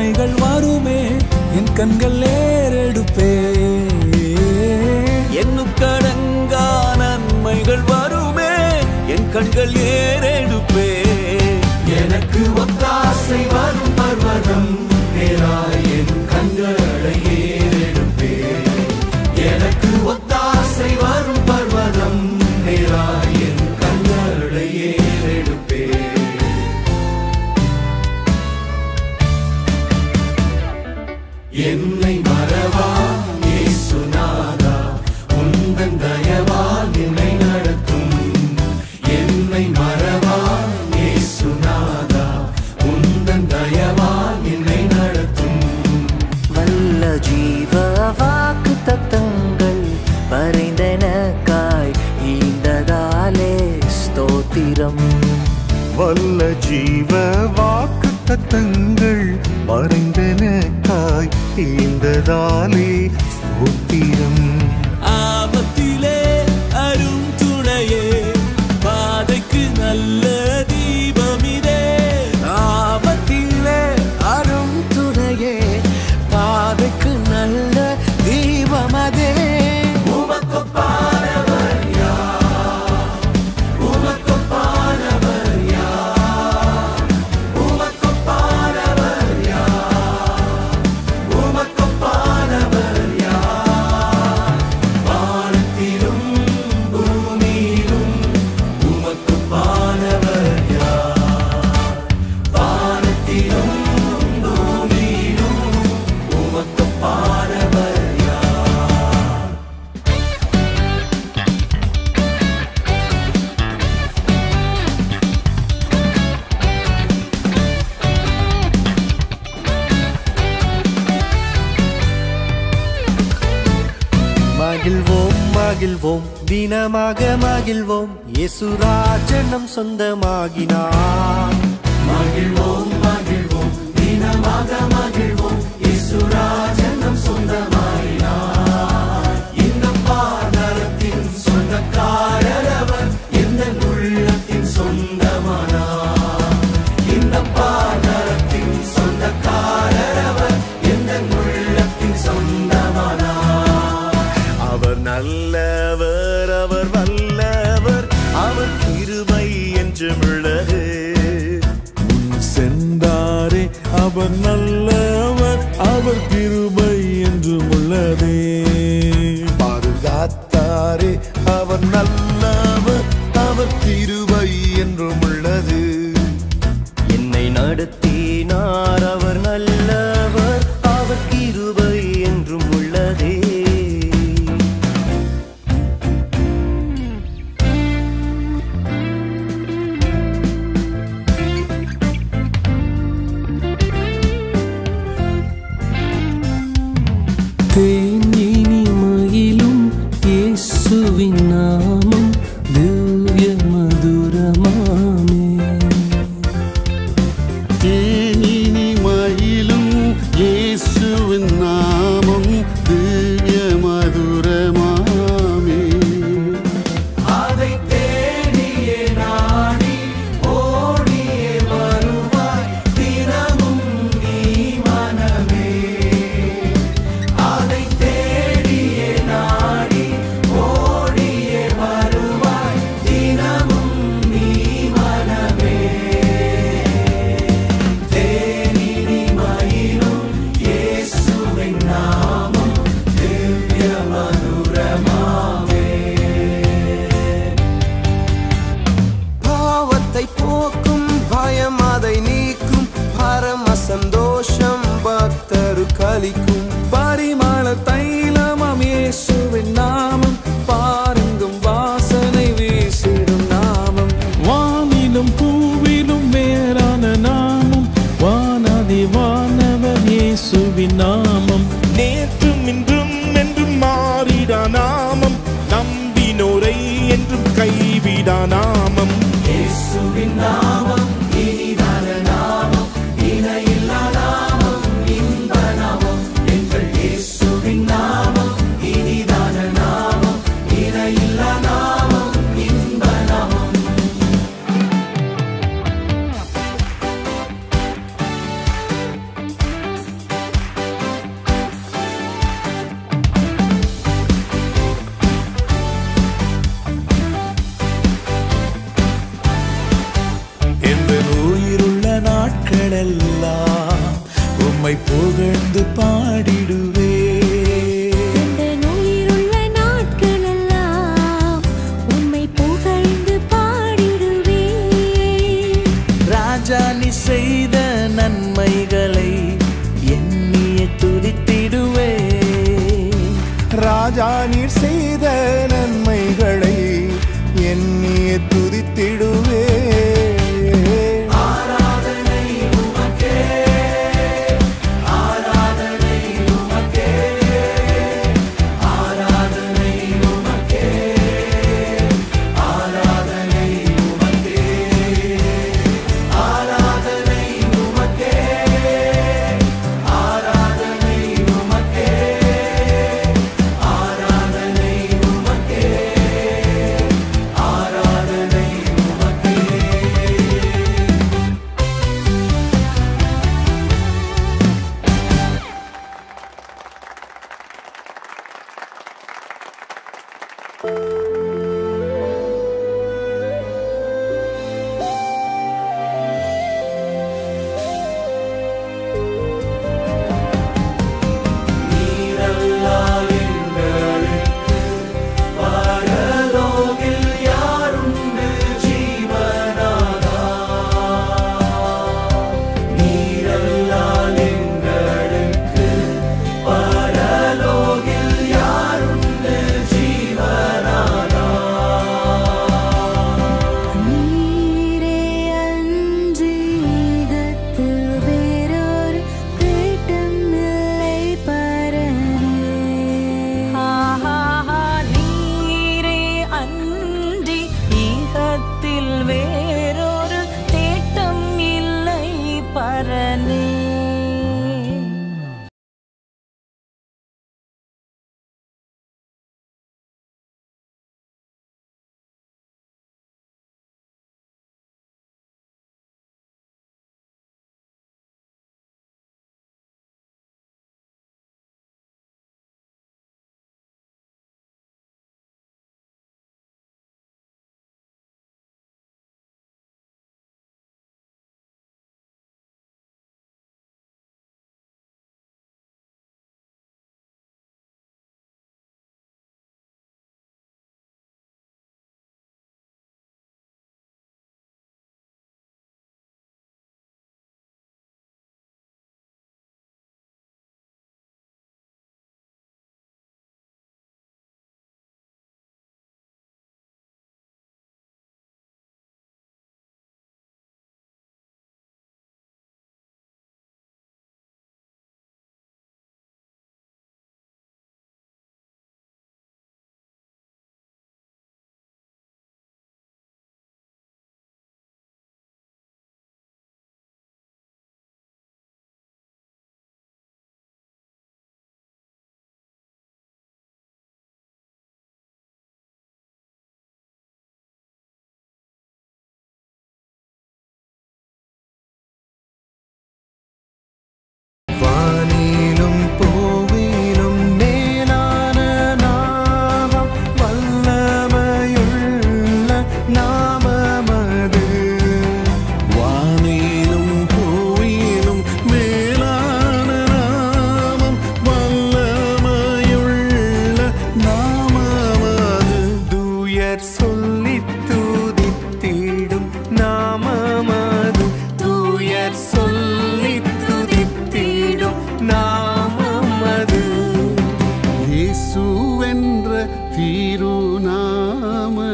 நன்மைகள் வருமே என் கண்கள் ஏறெடுப்பே எண்ணுக்கடங்கா நன்மைகள் வருமே என் கண்கள் ஏறெடுப்பே எனக்கு ஒத்தாசை வரும் பர்வதம் நேராய் என் கண்களை ஏறெடுப்பே எனக்கு ஒத்தாசை வரும் பர்வதம் நேராய் என் கண்களை ஏறெடுப்பே என்னை மறவா இயேசுநாதா உந்தன் தயவால் என்னை நடத்தும் என்னை மறவா இயேசுநாதா உந்தன் தயவால் என்னை நடத்தும் வல்ல ஜீவ வாக்கு தத்தங்கள் வரைந்தனக்காய் ஈந்ததாலே ஸ்தோத்திரம் வல்ல ஜீவ வாக்கு தத்தங்கள் வரைந்தனக்காய் ஈந்ததாலே ஸ்தோத்திரம் ஆபத்திலே அரும் துணையே பாதைக்கு நல்ல தீபமிதே ஆபத்திலே அரும் துணையே பாதைக்கு நல்ல தீபமதே உமக்கொப்பானவர் யார் உமக்கொப்பானவர் யார் உமக்கொப்பானவர் யார் உமக்கொப்பானவர் யார் வானத்திலும் பூமியிலும் உமக்கொப்பானவர் யார் வானத்திலும் பூமியிலும் உமக்கொப்பானவர் யார் மகிழ்வோம் மகிழ்வோம் தினமாக மகிழ்வோம் இயேசுராஜன் நம் சொந்தமாகினார் மகிழ்வோம் மகிழ்வோம் தினமாக மகிழ்வோம் இயேசுராஜன் நம் சொந்தமாயினார் இந்த பாதரத்தின் சொந்தக்காரர் அவர் எந்த உள்ளத்தின் சொந்தமானார் இந்த பாதரத்தின் சொந்தக்காரர் அவர் எந்த உள்ளத்தின் சொந்தமானார் அவர் நல்லவர் அவர் வல்லவர் அவர் கிருபை என்றும் உள்ளது சென்றாரே அவர் நல்லவர் அவர் கிருபை என்றும் உள்ளதே பாதுகாத்தாரே அவர் நல்லவர் அவர் கிருபை என்றும் உள்ளது என்னை நடத்தினார் அவர் நல்லவர் அவர் கிருபை என்றும் உள்ளதே தேனினிமையிலும் இயேசுவின் நாமம் திவ்ய மதுரமாமே தேனினிமையிலும் இயேசுவின் நாமம் திவ்ய மதுரமாமே அதை தேடியே நாடி ஓடியே வருவாய் தினமும் நீ மனமே அதை தேடியே நாடி ஓடியே வருவாய் தினமும் நீ மனமே தேனினிமையிலும் இயேசுவின் நாமம் திவ்ய மதுரமாமே பாவத்தை போக்கும் பயம் அதை நீக்கும் பரம சந்தோஷம் பக்தரு கலிக்கும் பரிமள தைலமாம் இயேசுவின் நாமம் பாருங்கும் வாசனை வீசிடும் நாமம் வானிலும் பூவிலும் மேலான நாமம் வானாதி வானவர் இயேசுவின் நாமம் நேற்றும் இன்றும் என்றும் மாறிடா நாமம் நம்பினோரை என்றும் கைவிடா நாமம் இயேசுவின் நாமம் இனிதான நாமம் இணையில்லா நாமம் இன்ப நாமம் எங்கள் இயேசுவின் நாமம் இனிதான நாமம் இணையில்லா நாமம் இன்ப நாமம் நாட்களெல்லாம் உம்மை புகழ்ந்து பாடிடுவே. உயிருள்ள நாட்களெல்லாம் உம்மை புகழ்ந்து பாடிடுவே. ராஜா நீ செய்த நன்மைகளை எண்ணிய துதித்திடுவே. ராஜா நீர் செய்த நன்மைகளை எண்ணிய துதித்திடுவே.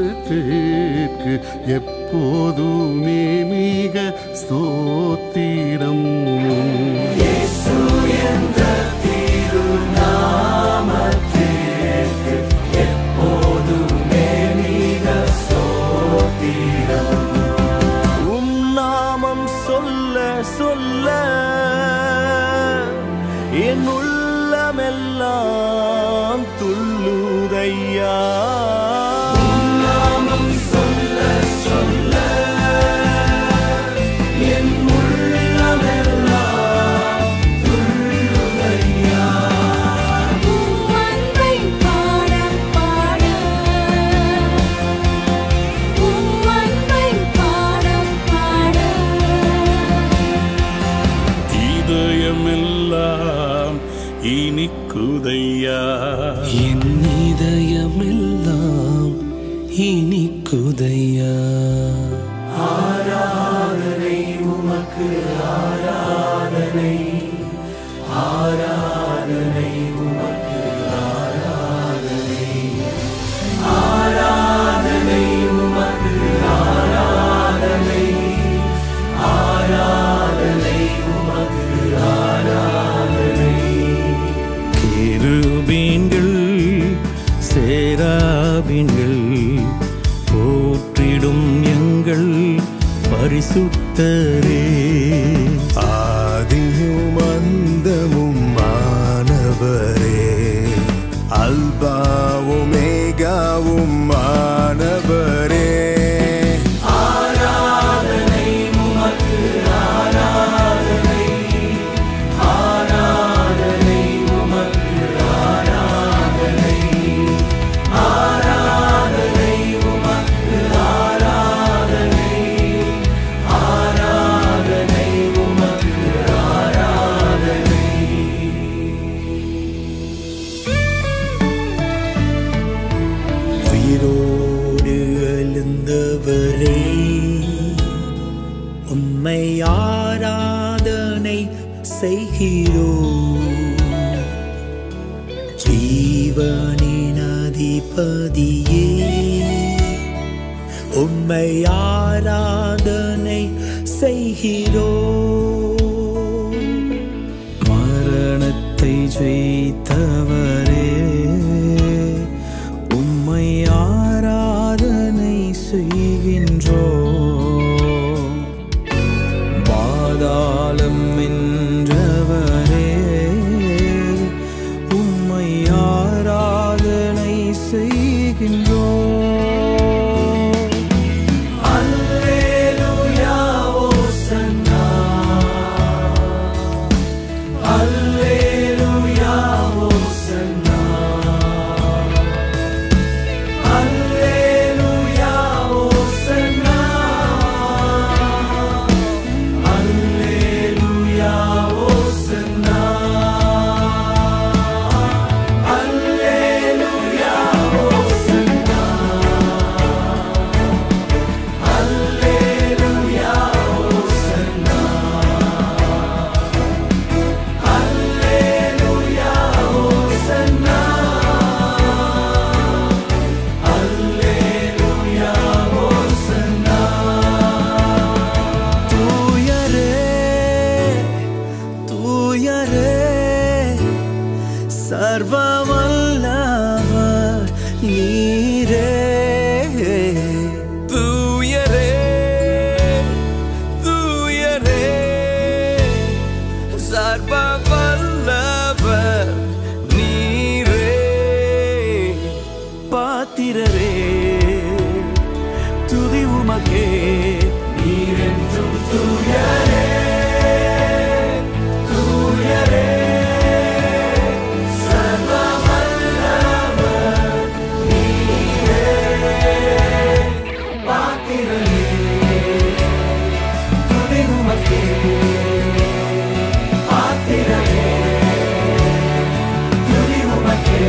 திருநாமத்திற்கு எப்போதுமே மிக ஸ்தோத்திரம். இயேசு என்ற திருநாமத்திற்கு எப்போதுமே மிக ஸ்தோத்திரம். உம் நாமம் சொல்ல சொல்ல என் உள்ளமெல்லாம் துள்ளுதையா. இனிக்குதையா என் இதயமெல்லாம் இனிக்குதையா ஆராதனை உமக்கு ஆராதனை ஆராதனை உமக்கு ஆராதனை ஆராதனை உமக்கு ஆராதனை ஆராதனை உமக்கு ஆராதனை கேருபீன்கள் சேராபீன்கள் போற்றிடும் எங்கள் பரிசுத்தரே ஆதியும் அந்தமும் மாணவரே அல்பாவும் மேகாவும் மாணவரே ஆராதனை உமக்கு ஆராதனை ஆராதனை உமக்கு ஆராதனை ஆராதனை உமக்கு ஆராதனை ஆராதனை உமக்கு ஆராதனை உயிரோடு எழுந்தவரே உம்மை ஆராதனை செய்கிறோம் ஜீவனின் அதிபதியே உம்மை ஆராதனை செய்கிறோம் மரணத்தை ஜெயித்தவரே உம்மை ஆராதனை செய்கின்றோம் பாதாளம் வென்றவரே உம்மை ஆராதனை செய்கின்றோம் அல்லேலூயா ஓசன்னா அல்லேலூயா ஓசன்னா அல்லேலூயா ஓசன்னா அல்லேலூயா ஓசன்னா அல்லேலூயா ஓசன்னா அல்லேலூயா ஓசன்னா அல்லேலூயா ஓசன்னா அல்லேலூயா ஓசன்னா தூயரே தூயரே சர்வ வல்லவர் நீரே தூயரே தூயரே சர்வ வல்லவர் நீரே பாத்திரரே துதி உமக்கே நீரென்றும் தூயரே தூயரே சர்வ வல்லவர் நீரே பாத்திரரே துதி உமக்கே பாத்திரரே துதி உமக்கே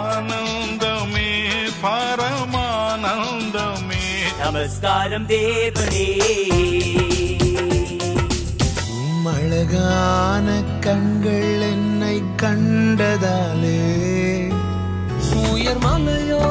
ஆனந்தமே பரமானந்தமே நமஸ்காரம் தேவனே அழகான கண்கள் என்னை கண்டதாலே உயர் மலையோ